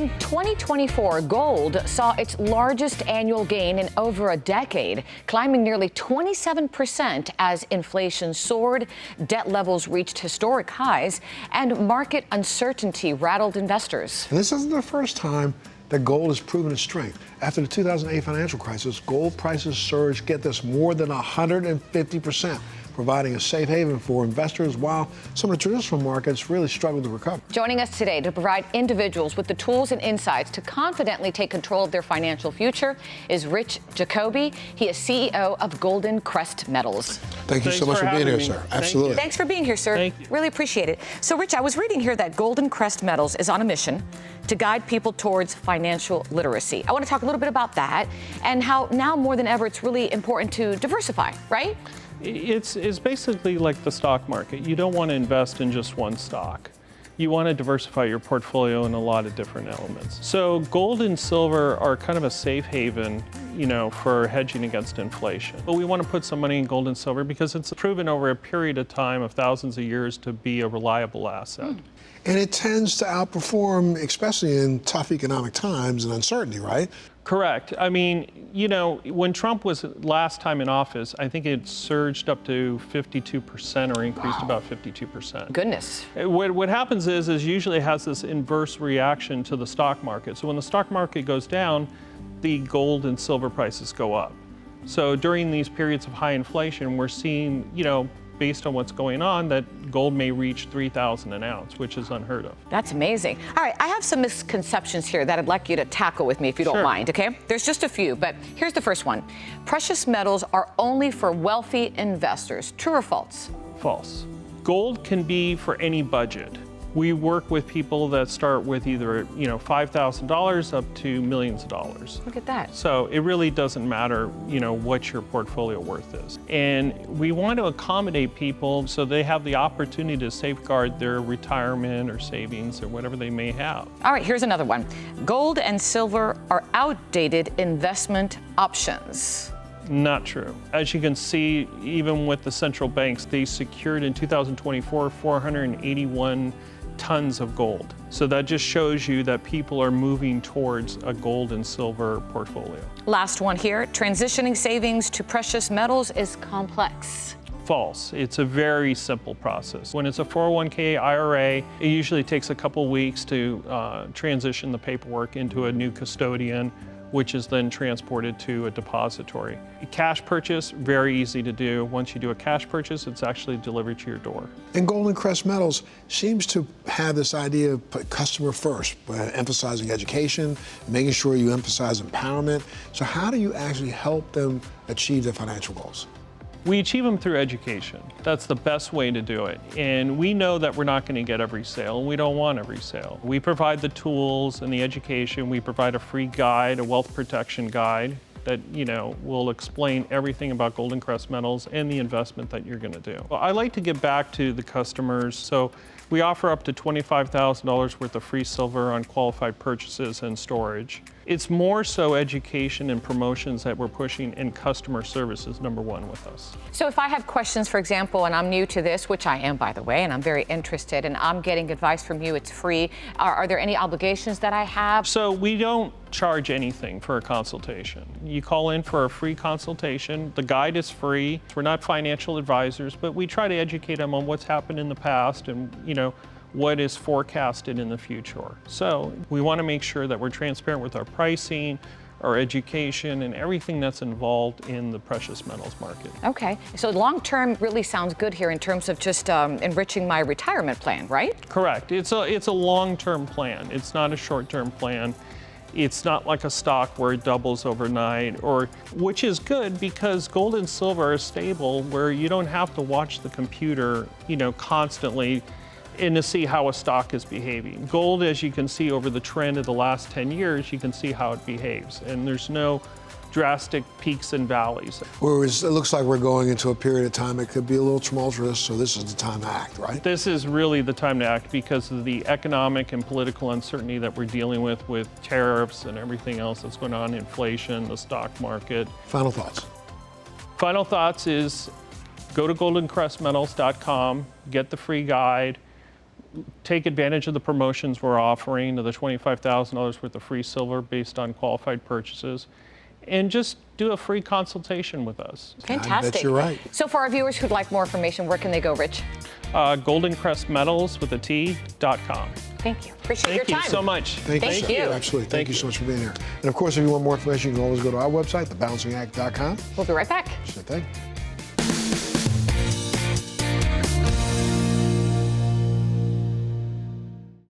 In 2024, gold saw its largest annual gain in over a decade, climbing nearly 27% as inflation soared, debt levels reached historic highs, and market uncertainty rattled investors. And this isn't the first time that gold has proven its strength. After the 2008 financial crisis, gold prices surged, get this, more than 150%. Providing a safe haven for investors while some of the traditional markets really struggle to recover. Joining us today to provide individuals with the tools and insights to confidently take control of their financial future is Rich Jacoby. He is CEO of GoldenCrest Metals. Thank you so much for being here, sir. Absolutely. Thanks for being here, sir. Thank you. Really appreciate it. So, Rich, I was reading here that GoldenCrest Metals is on a mission to guide people towards financial literacy. I want to talk a little bit about that and how now more than ever it's really important to diversify, right? It's basically like the stock market. You don't want to invest in just one stock. You want to diversify your portfolio in a lot of different elements. So gold and silver are kind of a safe haven, for hedging against inflation. But we want to put some money in gold and silver because it's proven over a period of time of thousands of years to be a reliable asset. And it tends to outperform, especially in tough economic times and uncertainty, right? Correct. I mean, when Trump was last time in office, I think it surged up to 52% or increased about 52%. Goodness. What happens is usually it has this inverse reaction to the stock market. So when the stock market goes down, the gold and silver prices go up. So during these periods of high inflation, we're seeing, based on what's going on, that gold may reach $3,000 an ounce, which is unheard of. That's amazing. All right, I have some misconceptions here that I'd like you to tackle with me if you don't mind, okay? There's just a few, but here's the first one. Precious metals are only for wealthy investors. True or false? False. Gold can be for any budget. We work with people that start with either, $5,000 up to millions of dollars. Look at that. So it really doesn't matter, what your portfolio worth is. And we want to accommodate people so they have the opportunity to safeguard their retirement or savings or whatever they may have. All right, here's another one. Gold and silver are outdated investment options. Not true. As you can see, even with the central banks, they secured in 2024 481 tons of gold. So that just shows you that people are moving towards a gold and silver portfolio. Last one here. Transitioning savings to precious metals is complex. False. It's a very simple process. When it's a 401k IRA, it usually takes a couple weeks to transition the paperwork into a new custodian, which is then transported to a depository. A cash purchase, very easy to do. Once you do a cash purchase, it's actually delivered to your door. And GoldenCrest Metals seems to have this idea of put customer first, emphasizing education, making sure you emphasize empowerment. So how do you actually help them achieve their financial goals? We achieve them through education. That's the best way to do it. And we know that we're not going to get every sale, and we don't want every sale. We provide the tools and the education. We provide a free guide, a wealth protection guide that, will explain everything about GoldenCrest Metals and the investment that you're going to do. Well, I like to give back to the customers. So we offer up to $25,000 worth of free silver on qualified purchases and storage. It's more so education and promotions that we're pushing, and customer service is number one with us. So if I have questions, for example, and I'm new to this, which I am, by the way, and I'm very interested, and I'm getting advice from you, it's free. Are there any obligations that I have? So we don't charge anything for a consultation. You call in for a free consultation. The guide is free. We're not financial advisors, but we try to educate them on what's happened in the past and, what is forecasted in the future. So we want to make sure that we're transparent with our pricing, our education, and everything that's involved in the precious metals market. Okay, so long-term really sounds good here in terms of just enriching my retirement plan, right? Correct. It's a long-term plan. It's not a short-term plan. It's not like a stock where it doubles overnight, which is good because gold and silver are stable where you don't have to watch the computer, constantly and to see how a stock is behaving. Gold, as you can see over the trend of the last 10 years, you can see how it behaves. And there's no drastic peaks and valleys. Whereas it looks like we're going into a period of time it could be a little tumultuous, so this is the time to act, right? This is really the time to act because of the economic and political uncertainty that we're dealing with tariffs and everything else that's going on, inflation, the stock market. Final thoughts. Final thoughts is go to goldencrestmetals.com, get the free guide. take advantage of the promotions we're offering, of the $25,000 worth of free silver based on qualified purchases, and just do a free consultation with us. Fantastic. I bet you're right. So for our viewers who'd like more information, where can they go, Rich? GoldenCrest Metals with a T.com. Thank you. Appreciate your time. Thank you so much. Thank you. Thank you. Absolutely. Thank you you. so much for being here. And of course, if you want more information, you can always go to our website, thebalancingact.com. We'll be right back. Sure thing.